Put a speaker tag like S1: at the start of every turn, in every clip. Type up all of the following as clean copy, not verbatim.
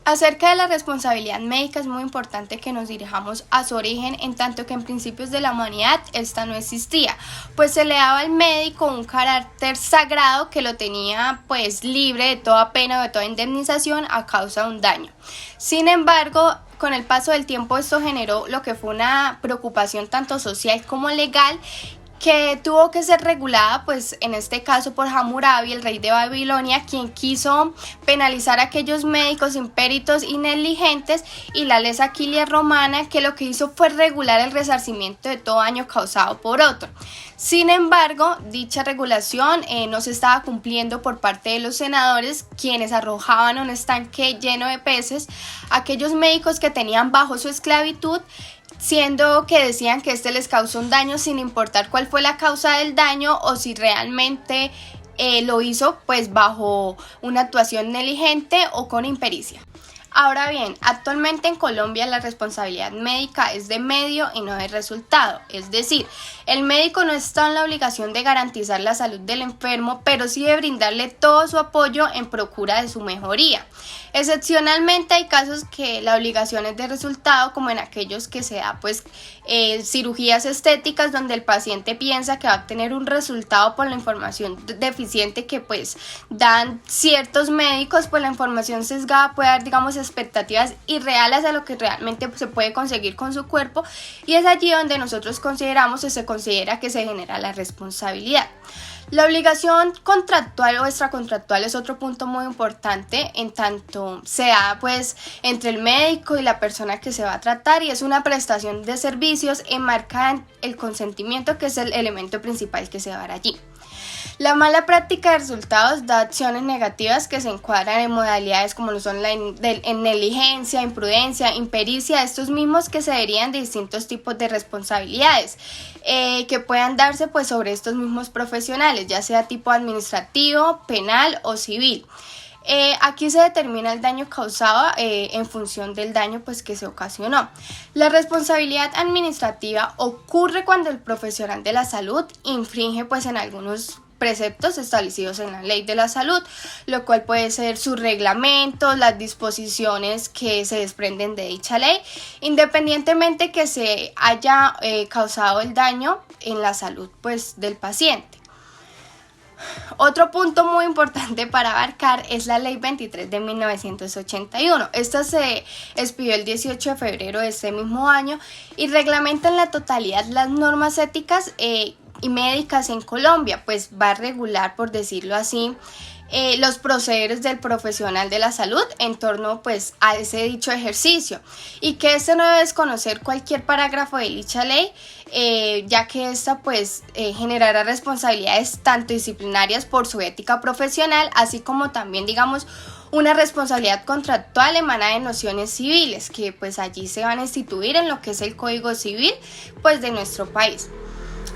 S1: Acerca de la responsabilidad médica es muy importante que nos dirijamos a su origen, en tanto que en principios de la humanidad esta no existía, pues se le daba al médico un carácter sagrado que lo tenía pues libre de toda pena o de toda indemnización a causa de un daño. Sin embargo, con el paso del tiempo esto generó lo que fue una preocupación tanto social como legal, que tuvo que ser regulada, pues en este caso por Hammurabi, el rey de Babilonia, quien quiso penalizar a aquellos médicos impéritos y negligentes, y la ley Aquilia romana, que lo que hizo fue regular el resarcimiento de todo daño causado por otro. Sin embargo, dicha regulación no se estaba cumpliendo por parte de los senadores, quienes arrojaban a un estanque lleno de peces a aquellos médicos que tenían bajo su esclavitud, siendo que decían que este les causó un daño sin importar cuál fue la causa del daño o si realmente lo hizo pues bajo una actuación negligente o con impericia. Ahora bien, actualmente en Colombia la responsabilidad médica es de medio y no de resultado, es decir, el médico no está en la obligación de garantizar la salud del enfermo, pero sí de brindarle todo su apoyo en procura de su mejoría. Excepcionalmente hay casos que la obligación es de resultado, como en aquellos que se da pues cirugías estéticas donde el paciente piensa que va a obtener un resultado por la información deficiente que pues dan ciertos médicos, pues la información sesgada puede dar digamos expectativas irreales a lo que realmente se puede conseguir con su cuerpo, y es allí donde nosotros consideramos o se considera que se genera la responsabilidad. La obligación contractual o extracontractual es otro punto muy importante, en tanto se da pues entre el médico y la persona que se va a tratar, y es una prestación de servicios enmarcada en el consentimiento, que es el elemento principal que se va a dar allí. La mala práctica de resultados da acciones negativas que se encuadran en modalidades como lo son en negligencia, imprudencia, impericia, estos mismos que se derivan de distintos tipos de responsabilidades que puedan darse pues sobre estos mismos profesionales, ya sea tipo administrativo, penal o civil. Aquí se determina el daño causado en función del daño pues que se ocasionó. La responsabilidad administrativa ocurre cuando el profesional de la salud infringe pues en algunos preceptos establecidos en la ley de la salud, lo cual puede ser sus reglamentos, las disposiciones que se desprenden de dicha ley, independientemente que se haya causado el daño en la salud pues del paciente. Otro punto muy importante para abarcar es la Ley 23 de 1981. Esta se expidió el 18 de febrero de este mismo año y reglamenta en la totalidad las normas éticas y médicas en Colombia, pues va a regular, por decirlo así, los procederes del profesional de la salud en torno pues a ese dicho ejercicio, y que este no debe desconocer cualquier parágrafo de dicha ley, ya que esta pues generará responsabilidades tanto disciplinarias por su ética profesional, así como también digamos una responsabilidad contractual emanada de nociones civiles que pues allí se van a instituir en lo que es el Código Civil pues de nuestro país.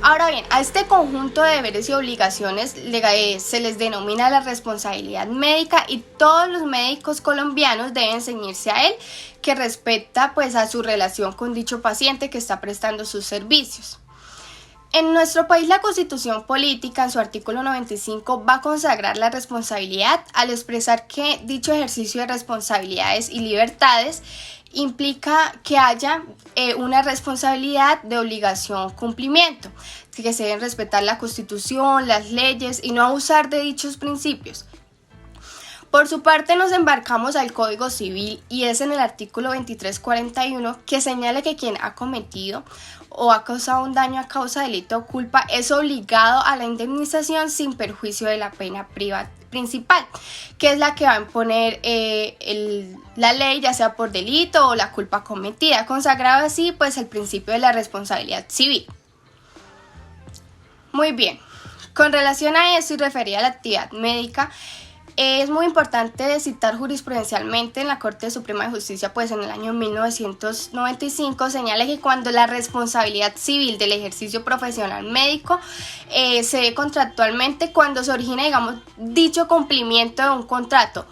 S1: Ahora bien, a este conjunto de deberes y obligaciones se les denomina la responsabilidad médica, y todos los médicos colombianos deben ceñirse a él, que respecta pues a su relación con dicho paciente que está prestando sus servicios. En nuestro país la Constitución Política en su artículo 95 va a consagrar la responsabilidad al expresar que dicho ejercicio de responsabilidades y libertades implica que haya una responsabilidad de obligación cumplimiento, que se deben respetar la Constitución, las leyes y no abusar de dichos principios. Por su parte nos embarcamos al Código Civil, y es en el artículo 2341 que señala que quien ha cometido o ha causado un daño a causa de delito o culpa es obligado a la indemnización sin perjuicio de la pena principal, que es la que va a imponer la ley, ya sea por delito o la culpa cometida, consagrado así pues el principio de la responsabilidad civil. Muy bien, con relación a esto y referida a la actividad médica, es muy importante citar jurisprudencialmente en la Corte Suprema de Justicia, pues en el año 1995 señala que cuando la responsabilidad civil del ejercicio profesional médico se ve contractualmente cuando se origina, digamos, dicho cumplimiento de un contrato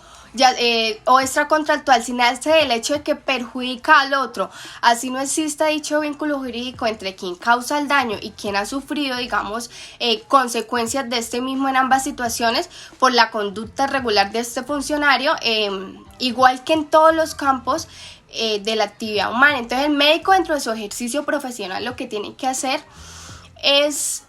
S1: o extracontractual sin darse del hecho de que perjudica al otro. Así no exista dicho vínculo jurídico entre quien causa el daño y quien ha sufrido, digamos, consecuencias de este mismo en ambas situaciones por la conducta regular de este funcionario, igual que en todos los campos de la actividad humana. Entonces el médico, dentro de su ejercicio profesional, lo que tiene que hacer es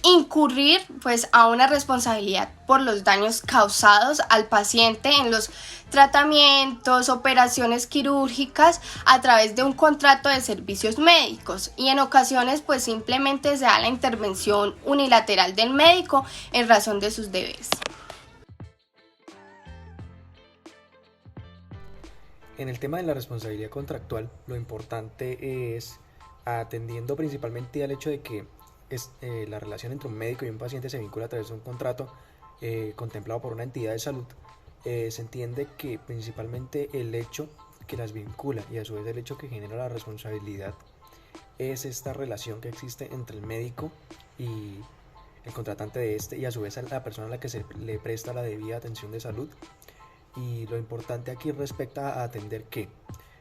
S1: incurrir pues a una responsabilidad por los daños causados al paciente en los tratamientos, operaciones quirúrgicas a través de un contrato de servicios médicos, y en ocasiones pues simplemente se da la intervención unilateral del médico en razón de sus deberes.
S2: En el tema de la responsabilidad contractual, lo importante es, atendiendo principalmente al hecho de que la relación entre un médico y un paciente se vincula a través de un contrato contemplado por una entidad de salud, se entiende que principalmente el hecho que las vincula y a su vez el hecho que genera la responsabilidad es esta relación que existe entre el médico y el contratante de este, y a su vez a la persona a la que se le presta la debida atención de salud. Y lo importante aquí respecta a atender que,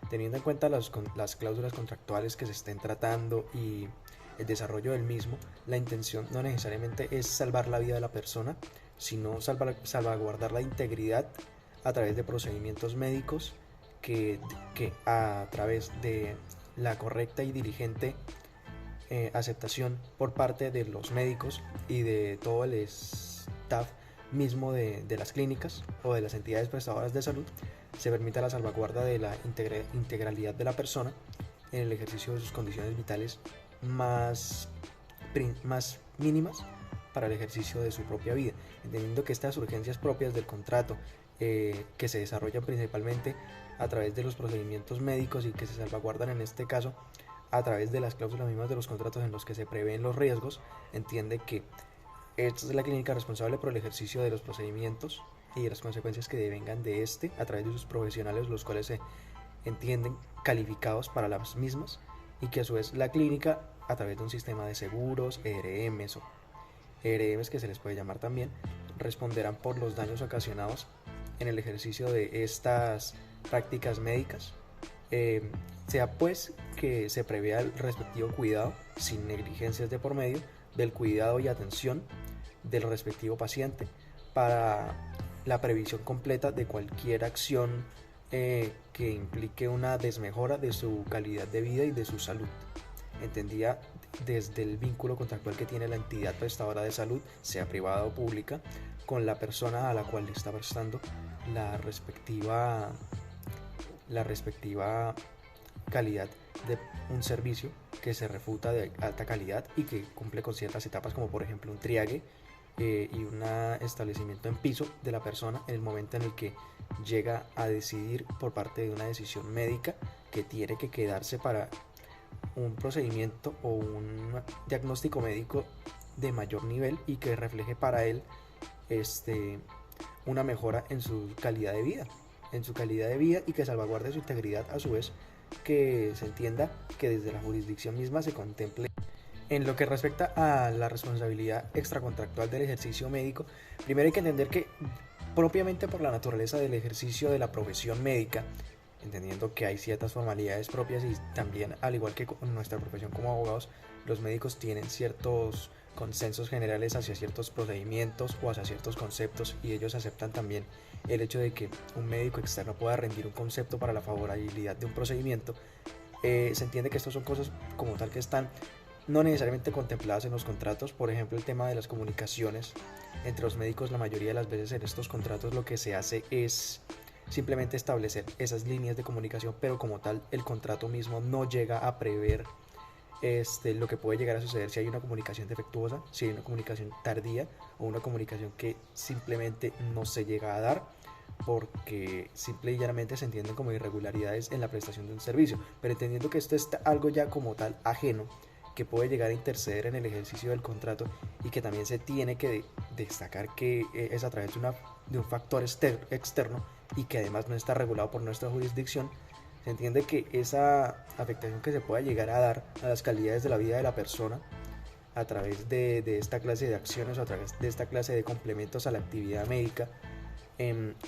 S2: teniendo en cuenta las cláusulas contractuales que se estén tratando y el desarrollo del mismo, la intención no necesariamente es salvar la vida de la persona, sino salvaguardar la integridad a través de procedimientos médicos que a través de la correcta y diligente aceptación por parte de los médicos y de todo el staff mismo de las clínicas o de las entidades prestadoras de salud, se permita la salvaguarda de la integralidad de la persona en el ejercicio de sus condiciones vitales más mínimas para el ejercicio de su propia vida, entendiendo que estas urgencias propias del contrato, que se desarrollan principalmente a través de los procedimientos médicos y que se salvaguardan en este caso a través de las cláusulas mismas de los contratos en los que se prevén los riesgos, entiende que esta es la clínica responsable por el ejercicio de los procedimientos y de las consecuencias que devengan de este a través de sus profesionales, los cuales se entienden calificados para las mismas, y que a su vez la clínica, a través de un sistema de seguros, ERMs o ERMs que se les puede llamar también, responderán por los daños ocasionados en el ejercicio de estas prácticas médicas, sea pues que se prevea el respectivo cuidado, sin negligencias de por medio, del cuidado y atención del respectivo paciente para la previsión completa de cualquier acción que implique una desmejora de su calidad de vida y de su salud, entendida desde el vínculo contractual que tiene la entidad prestadora de salud, sea privada o pública, con la persona a la cual le está prestando la respectiva calidad de un servicio que se refuta de alta calidad y que cumple con ciertas etapas, como por ejemplo un triague y un establecimiento en piso de la persona en el momento en el que llega a decidir por parte de una decisión médica que tiene que quedarse para un procedimiento o un diagnóstico médico de mayor nivel y que refleje para él una mejora en su calidad de vida, y que salvaguarde su integridad, a su vez que se entienda que desde la jurisdicción misma se contemple. En lo que respecta a la responsabilidad extracontractual del ejercicio médico, primero hay que entender que propiamente por la naturaleza del ejercicio de la profesión médica, entendiendo que hay ciertas formalidades propias y también, al igual que con nuestra profesión como abogados, los médicos tienen ciertos consensos generales hacia ciertos procedimientos o hacia ciertos conceptos, y ellos aceptan también el hecho de que un médico externo pueda rendir un concepto para la favorabilidad de un procedimiento. Se entiende que estas son cosas como tal que están no necesariamente contempladas en los contratos. Por ejemplo, el tema de las comunicaciones entre los médicos, la mayoría de las veces en estos contratos lo que se hace es simplemente establecer esas líneas de comunicación, pero como tal el contrato mismo no llega a prever lo que puede llegar a suceder si hay una comunicación defectuosa, si hay una comunicación tardía o una comunicación que simplemente no se llega a dar porque simple y llanamente se entienden como irregularidades en la prestación de un servicio, pero entendiendo que esto es algo ya como tal ajeno que puede llegar a interceder en el ejercicio del contrato, y que también se tiene que destacar que es a través de un factor externo y que además no está regulado por nuestra jurisdicción. Se entiende que esa afectación que se pueda llegar a dar a las calidades de la vida de la persona a través de esta clase de acciones o a través de esta clase de complementos a la actividad médica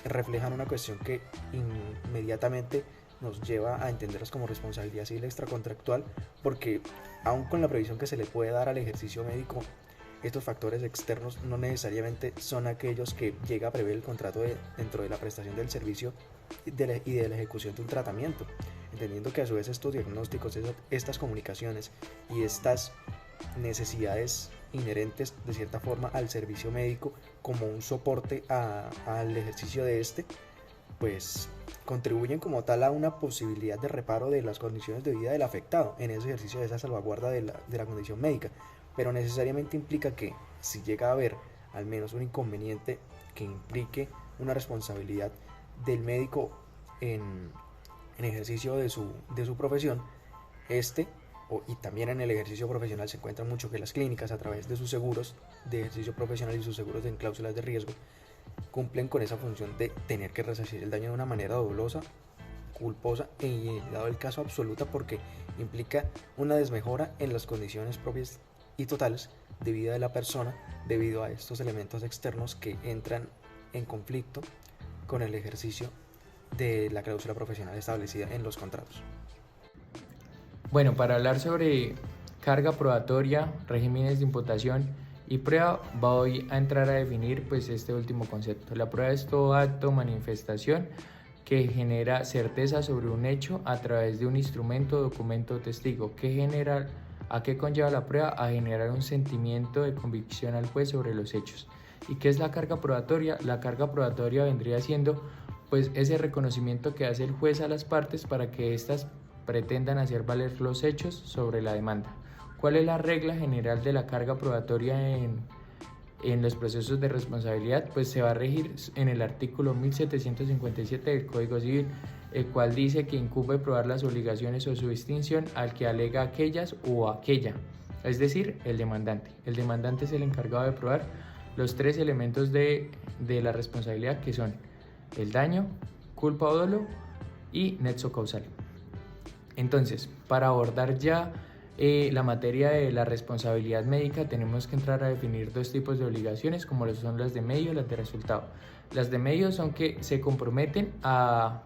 S2: reflejan una cuestión que inmediatamente nos lleva a entenderlas como responsabilidad civil extracontractual, porque aun con la previsión que se le puede dar al ejercicio médico, estos factores externos no necesariamente son aquellos que llega a prever el contrato dentro de la prestación del servicio y de la ejecución de un tratamiento, entendiendo que a su vez estos diagnósticos, estas comunicaciones y estas necesidades inherentes de cierta forma al servicio médico como un soporte al ejercicio de este, pues contribuyen como tal a una posibilidad de reparo de las condiciones de vida del afectado en ese ejercicio de esa salvaguarda de la condición médica, pero necesariamente implica que si llega a haber al menos un inconveniente que implique una responsabilidad del médico en ejercicio de su profesión, y también en el ejercicio profesional se encuentra mucho que las clínicas, a través de sus seguros de ejercicio profesional y sus seguros en cláusulas de riesgo, cumplen con esa función de tener que resarcir el daño de una manera dolosa, culposa y, dado el caso, absoluta, porque implica una desmejora en las condiciones propias y totales de vida de la persona debido a estos elementos externos que entran en conflicto con el ejercicio de la cláusula profesional establecida en los contratos.
S3: Bueno, para hablar sobre carga probatoria, regímenes de imputación y prueba, voy a entrar a definir pues este último concepto. La prueba es todo acto o manifestación que genera certeza sobre un hecho a través de un instrumento, documento o testigo. ¿A qué conlleva la prueba? A generar un sentimiento de convicción al juez sobre los hechos. ¿Y qué es la carga probatoria? La carga probatoria vendría siendo pues ese reconocimiento que hace el juez a las partes para que éstas pretendan hacer valer los hechos sobre la demanda. ¿Cuál es la regla general de la carga probatoria en los procesos de responsabilidad? Pues se va a regir en el artículo 1757 del Código Civil, el cual dice que incumbe probar las obligaciones o su distinción al que alega aquellas o aquella, es decir, el demandante. El demandante es el encargado de probar los tres elementos de la responsabilidad, que son el daño, culpa o dolo y nexo causal. Entonces, para abordar ya la materia de la responsabilidad médica, tenemos que entrar a definir dos tipos de obligaciones, como lo son las de medio y las de resultado. Las de medio son que se comprometen a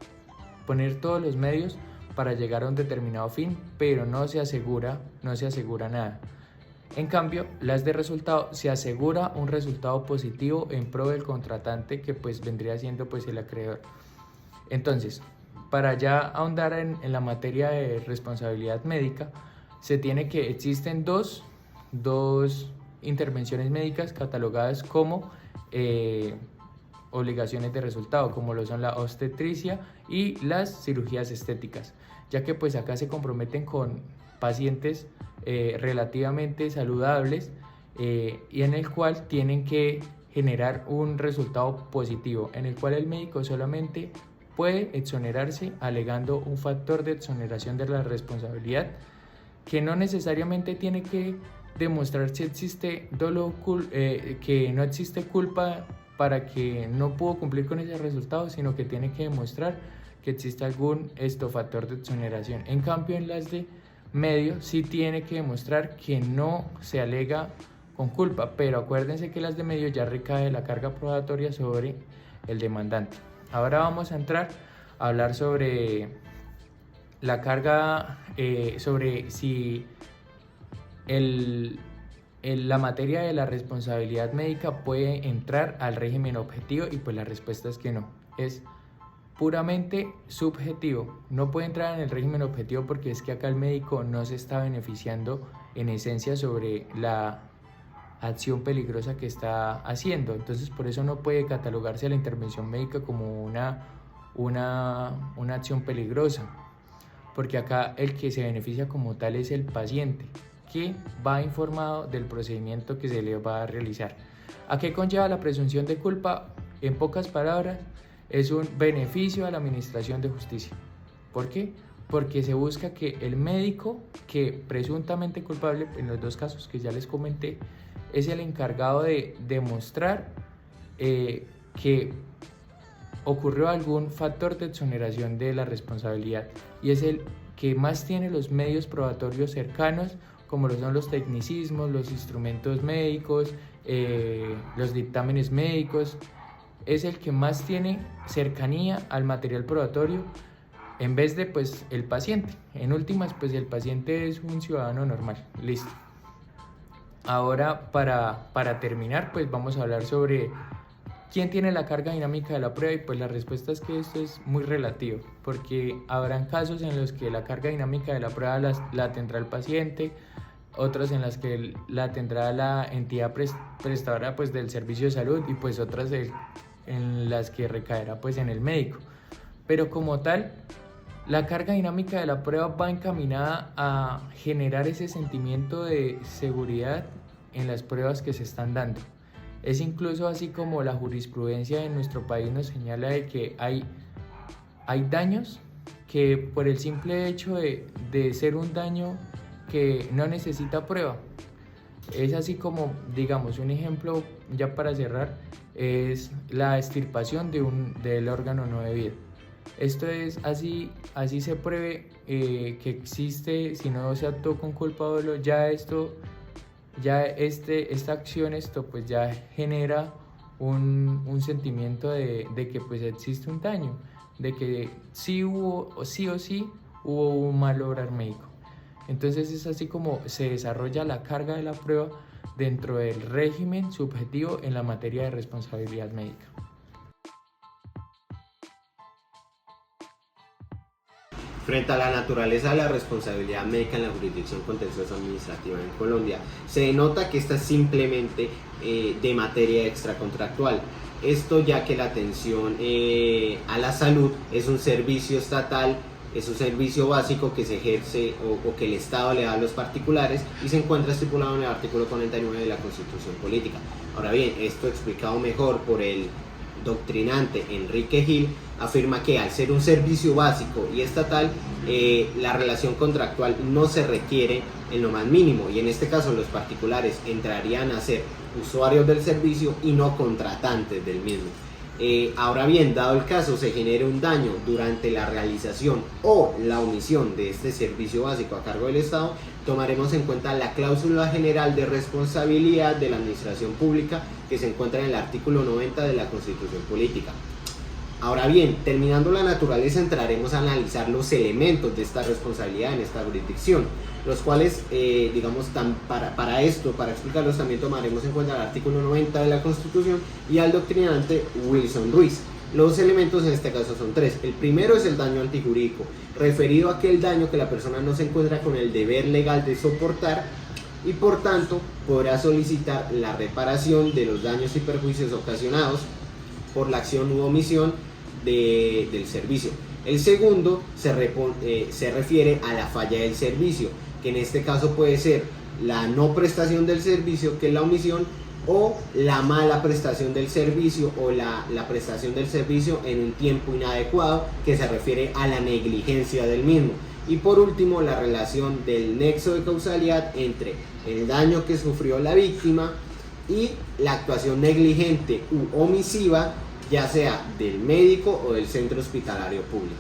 S3: poner todos los medios para llegar a un determinado fin, pero no se asegura nada. En cambio, las de resultado, se asegura un resultado positivo en pro del contratante, que pues vendría siendo pues el acreedor. Entonces, para ya ahondar en la materia de responsabilidad médica, existen dos intervenciones médicas catalogadas como obligaciones de resultado, como lo son la obstetricia y las cirugías estéticas, ya que pues acá se comprometen con pacientes relativamente saludables y en el cual tienen que generar un resultado positivo, en el cual el médico solamente puede exonerarse alegando un factor de exoneración de la responsabilidad que no necesariamente tiene que demostrar si existe que no existe culpa para que no pudo cumplir con ese resultado, sino que tiene que demostrar que existe algún factor de exoneración. En cambio, en las de medio sí tiene que demostrar que no se alega con culpa, pero acuérdense que las de medio ya recae la carga probatoria sobre el demandante. Ahora vamos a entrar a hablar sobre la carga, sobre si la materia de la responsabilidad médica puede entrar al régimen objetivo, y pues la respuesta es que no, es puramente subjetivo, no puede entrar en el régimen objetivo porque es que acá el médico no se está beneficiando en esencia sobre la acción peligrosa que está haciendo, entonces por eso no puede catalogarse la intervención médica como una acción peligrosa, porque acá el que se beneficia como tal es el paciente, que va informado del procedimiento que se le va a realizar. ¿A qué conlleva la presunción de culpa? En pocas palabras, es un beneficio a la administración de justicia. ¿Por qué? Porque se busca que el médico, que presuntamente culpable, en los dos casos que ya les comenté, es el encargado de demostrar que ocurrió algún factor de exoneración de la responsabilidad, y es el que más tiene los medios probatorios cercanos, como lo son los tecnicismos, los instrumentos médicos, los dictámenes médicos, es el que más tiene cercanía al material probatorio en vez de pues el paciente. En últimas, pues el paciente es un ciudadano normal. Listo. Ahora para terminar, pues vamos a hablar sobre quién tiene la carga dinámica de la prueba, y pues la respuesta es que esto es muy relativo, porque habrán casos en los que la carga dinámica de la prueba la tendrá el paciente, otros en las que la tendrá la entidad prestadora pues del servicio de salud, y pues otras en las que recaerá pues en el médico. Pero como tal, la carga dinámica de la prueba va encaminada a generar ese sentimiento de seguridad en las pruebas que se están dando. Es incluso así como la jurisprudencia en nuestro país nos señala de que hay daños que por el simple hecho de ser un daño que no necesita prueba. Es así como, digamos, un ejemplo ya para cerrar, es la extirpación del órgano no debido. Esto es así se pruebe que existe, si no se actuó con culpa o dolo, esta acción pues ya genera un sentimiento de que pues existe un daño, de que sí o sí hubo un mal obrar médico. Entonces es así como se desarrolla la carga de la prueba dentro del régimen subjetivo en la materia de responsabilidad médica.
S4: Frente a la naturaleza de la responsabilidad médica en la jurisdicción contenciosa administrativa en Colombia, se denota que esta es simplemente de materia extracontractual. Esto ya que la atención a la salud es un servicio estatal, es un servicio básico que se ejerce o que el Estado le da a los particulares y se encuentra estipulado en el artículo 49 de la Constitución Política. Ahora bien, esto explicado mejor por el doctrinante Enrique Gil, afirma que al ser un servicio básico y estatal, la relación contractual no se requiere en lo más mínimo, y en este caso los particulares entrarían a ser usuarios del servicio y no contratantes del mismo. Ahora bien, dado el caso se genere un daño durante la realización o la omisión de este servicio básico a cargo del Estado, tomaremos en cuenta la cláusula general de responsabilidad de la administración pública que se encuentra en el artículo 90 de la Constitución Política. Ahora bien, terminando la naturaleza, entraremos a analizar los elementos de esta responsabilidad en esta jurisdicción, los cuales, para explicarlos también tomaremos en cuenta el artículo 90 de la Constitución y al doctrinante Wilson Ruiz. Los elementos en este caso son tres. El primero es el daño antijurídico, referido a aquel daño que la persona no se encuentra con el deber legal de soportar y por tanto podrá solicitar la reparación de los daños y perjuicios ocasionados por la acción u omisión del servicio. El segundo se refiere a la falla del servicio, que en este caso puede ser la no prestación del servicio, que es la omisión, o la mala prestación del servicio o la prestación del servicio en un tiempo inadecuado, que se refiere a la negligencia del mismo. Y por último, la relación del nexo de causalidad entre el daño que sufrió la víctima y la actuación negligente u omisiva, ya sea del médico o del centro hospitalario público.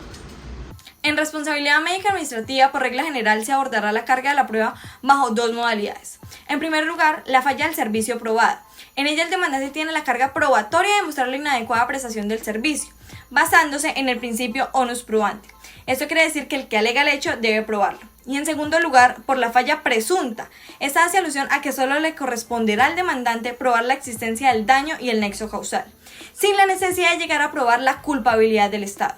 S5: En responsabilidad médica administrativa, por regla general, se abordará la carga de la prueba bajo dos modalidades. En primer lugar, la falla del servicio probada. En ella el demandante tiene la carga probatoria de demostrar la inadecuada prestación del servicio, basándose en el principio onus probandi. Esto quiere decir que el que alega el hecho debe probarlo. Y en segundo lugar, por la falla presunta. Esta hace alusión a que solo le corresponderá al demandante probar la existencia del daño y el nexo causal, sin la necesidad de llegar a probar la culpabilidad del Estado.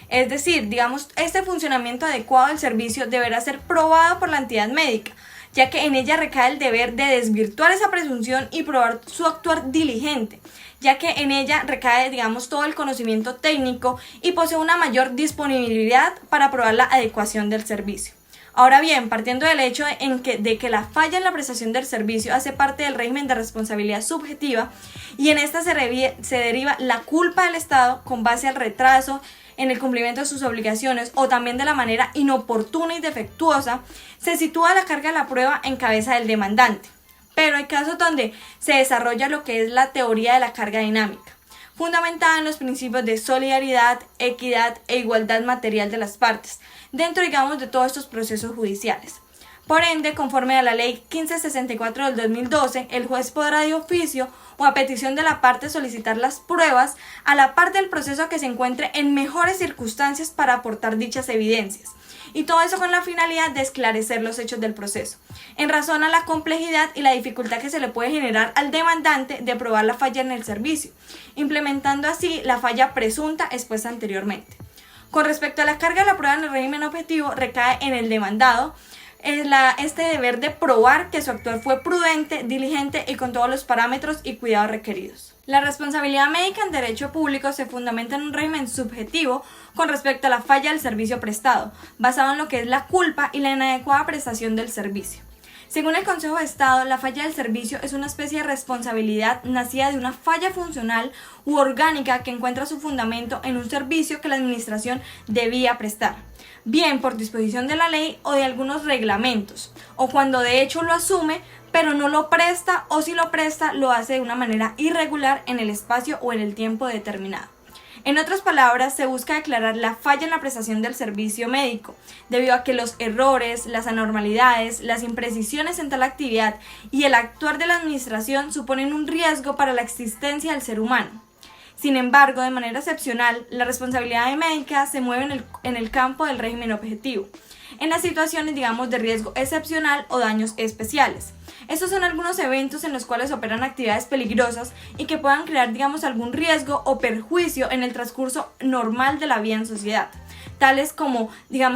S5: Es decir, este funcionamiento adecuado del servicio deberá ser probado por la entidad médica, ya que en ella recae el deber de desvirtuar esa presunción y probar su actuar diligente, ya que en ella recae, todo el conocimiento técnico y posee una mayor disponibilidad para probar la adecuación del servicio. Ahora bien, partiendo del hecho de que la falla en la prestación del servicio hace parte del régimen de responsabilidad subjetiva y en esta se deriva la culpa del Estado con base al retraso en el cumplimiento de sus obligaciones o también de la manera inoportuna y defectuosa, se sitúa la carga de la prueba en cabeza del demandante. Pero hay casos donde se desarrolla lo que es la teoría de la carga dinámica, fundamentada en los principios de solidaridad, equidad e igualdad material de las partes, dentro, de todos estos procesos judiciales. Por ende, conforme a la Ley 1564 del 2012, el juez podrá de oficio o a petición de la parte solicitar las pruebas a la parte del proceso que se encuentre en mejores circunstancias para aportar dichas evidencias. Y todo eso con la finalidad de esclarecer los hechos del proceso, en razón a la complejidad y la dificultad que se le puede generar al demandante de probar la falla en el servicio, implementando así la falla presunta expuesta anteriormente. Con respecto a la carga de la prueba en el régimen objetivo, recae en el demandado este deber de probar que su actuar fue prudente, diligente y con todos los parámetros y cuidados requeridos. La responsabilidad médica en derecho público se fundamenta en un régimen subjetivo con respecto a la falla del servicio prestado, basado en lo que es la culpa y la inadecuada prestación del servicio. Según el Consejo de Estado, la falla del servicio es una especie de responsabilidad nacida de una falla funcional u orgánica que encuentra su fundamento en un servicio que la administración debía prestar, bien por disposición de la ley o de algunos reglamentos, o cuando de hecho lo asume, pero no lo presta, o si lo presta, lo hace de una manera irregular en el espacio o en el tiempo determinado. En otras palabras, se busca declarar la falla en la prestación del servicio médico, debido a que los errores, las anormalidades, las imprecisiones en tal actividad y el actuar de la administración suponen un riesgo para la existencia del ser humano. Sin embargo, de manera excepcional, la responsabilidad médica se mueve en el campo del régimen objetivo, en las situaciones, de riesgo excepcional o daños especiales. Estos son algunos eventos en los cuales operan actividades peligrosas y que puedan crear, algún riesgo o perjuicio en el transcurso normal de la vida en sociedad, tales como,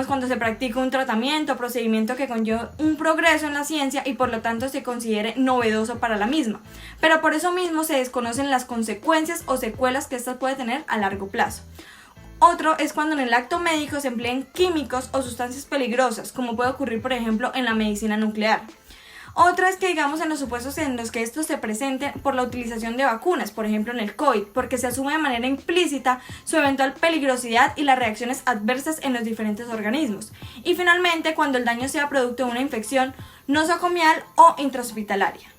S5: cuando se practica un tratamiento o procedimiento que conlleva un progreso en la ciencia y por lo tanto se considere novedoso para la misma, pero por eso mismo se desconocen las consecuencias o secuelas que ésta puede tener a largo plazo. Otro es cuando en el acto médico se emplean químicos o sustancias peligrosas, como puede ocurrir, por ejemplo, en la medicina nuclear. Otra es que, en los supuestos en los que estos se presenten por la utilización de vacunas, por ejemplo en el COVID, porque se asume de manera implícita su eventual peligrosidad y las reacciones adversas en los diferentes organismos. Y finalmente, cuando el daño sea producto de una infección nosocomial o intrahospitalaria.